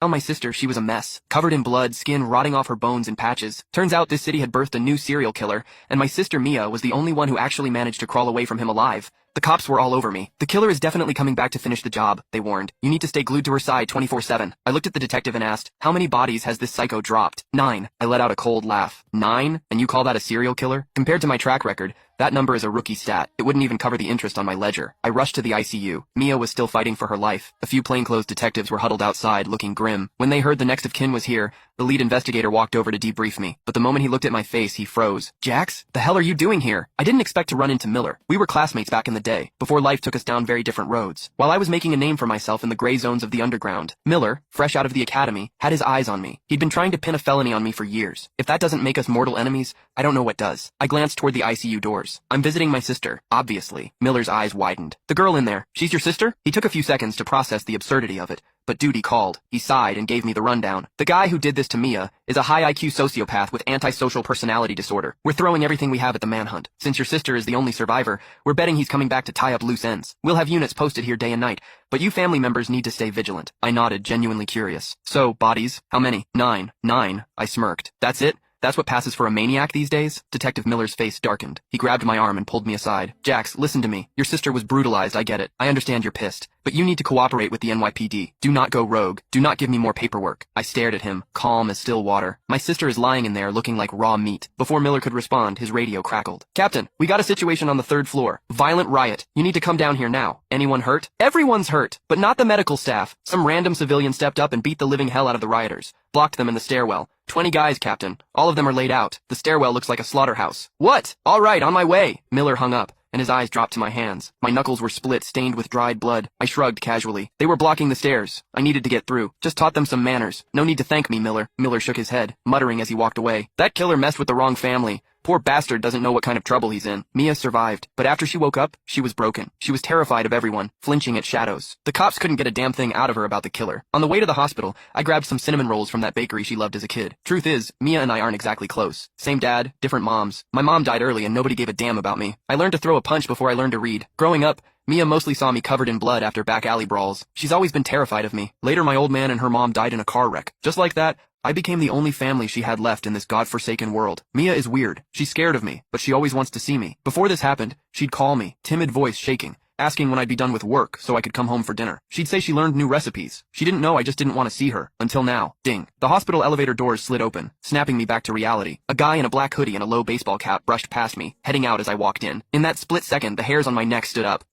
Found my sister, she was a mess. Covered in blood, skin rotting off her bones in patches. Turns out this city had birthed a new serial killer, and my sister Mia was the only one who actually managed to crawl away from him alive. The cops were all over me. The killer is definitely coming back to finish the job, they warned. You need to stay glued to her side 24/7. I looked at the detective and asked, how many bodies has this psycho dropped? 9. I let out a cold laugh. 9? And you call that a serial killer? Compared to my track record, that number is a rookie stat. It wouldn't even cover the interest on my ledger. I rushed to the ICU. Mia was still fighting for her life. A few plainclothes detectives were huddled outside, looking grim. When they heard the next of kin was here, the lead investigator walked over to debrief me. But the moment he looked at my face, he froze. Jax, the hell are you doing here? I didn't expect to run into Miller. We were classmates back in the day, before life took us down very different roads. While I was making a name for myself in the gray zones of the underground, Miller, fresh out of the academy, had his eyes on me. He'd been trying to pin a felony on me for years. If that doesn't make us mortal enemies, I don't know what does. I glanced toward the ICU doors. I'm visiting my sister, obviously. Miller's eyes widened. The girl in there, she's your sister? He took a few seconds to process the absurdity of it, but duty called. He sighed and gave me the rundown. The guy who did this to Mia is a high IQ sociopath with antisocial personality disorder. We're throwing everything we have at the manhunt. Since your sister is the only survivor, we're betting he's coming back to tie up loose ends. We'll have units posted here day and night, but you family members need to stay vigilant. I nodded, genuinely curious. So, bodies? How many? 9. 9. I smirked. That's it? That's what passes for a maniac these days? Detective Miller's face darkened. He grabbed my arm and pulled me aside. Jax, listen to me. Your sister was brutalized, I get it. I understand you're pissed. But you need to cooperate with the NYPD. Do not go rogue. Do not give me more paperwork. I stared at him, calm as still water. My sister is lying in there looking like raw meat. Before Miller could respond, his radio crackled. Captain, we got a situation on the 3rd floor. Violent riot. You need to come down here now. Anyone hurt? Everyone's hurt, but not the medical staff. Some random civilian stepped up and beat the living hell out of the rioters. Blocked them in the stairwell. 20 guys, Captain. All of them are laid out. The stairwell looks like a slaughterhouse. What? All right, on my way. Miller hung up, and his eyes dropped to my hands. My knuckles were split, stained with dried blood. I shrugged casually. They were blocking the stairs. I needed to get through. Just taught them some manners. No need to thank me, Miller. Miller shook his head, muttering as he walked away. That killer messed with the wrong family. Poor bastard doesn't know what kind of trouble he's in. Mia survived, but after she woke up, she was broken. She was terrified of everyone, flinching at shadows. The cops couldn't get a damn thing out of her about the killer. On the way to the hospital, I grabbed some cinnamon rolls from that bakery she loved as a kid. Truth is, Mia and I aren't exactly close. Same dad, different moms. My mom died early and nobody gave a damn about me. I learned to throw a punch before I learned to read. Growing up, Mia mostly saw me covered in blood after back alley brawls. She's always been terrified of me. Later, my old man and her mom died in a car wreck. Just like that, I became the only family she had left in this godforsaken world. Mia is weird. She's scared of me, but she always wants to see me. Before this happened, she'd call me, timid voice shaking, asking when I'd be done with work so I could come home for dinner. She'd say she learned new recipes. She didn't know I just didn't want to see her. Until now. Ding. The hospital elevator doors slid open, snapping me back to reality. A guy in a black hoodie and a low baseball cap brushed past me, heading out as I walked in. In that split second, the hairs on my neck stood up.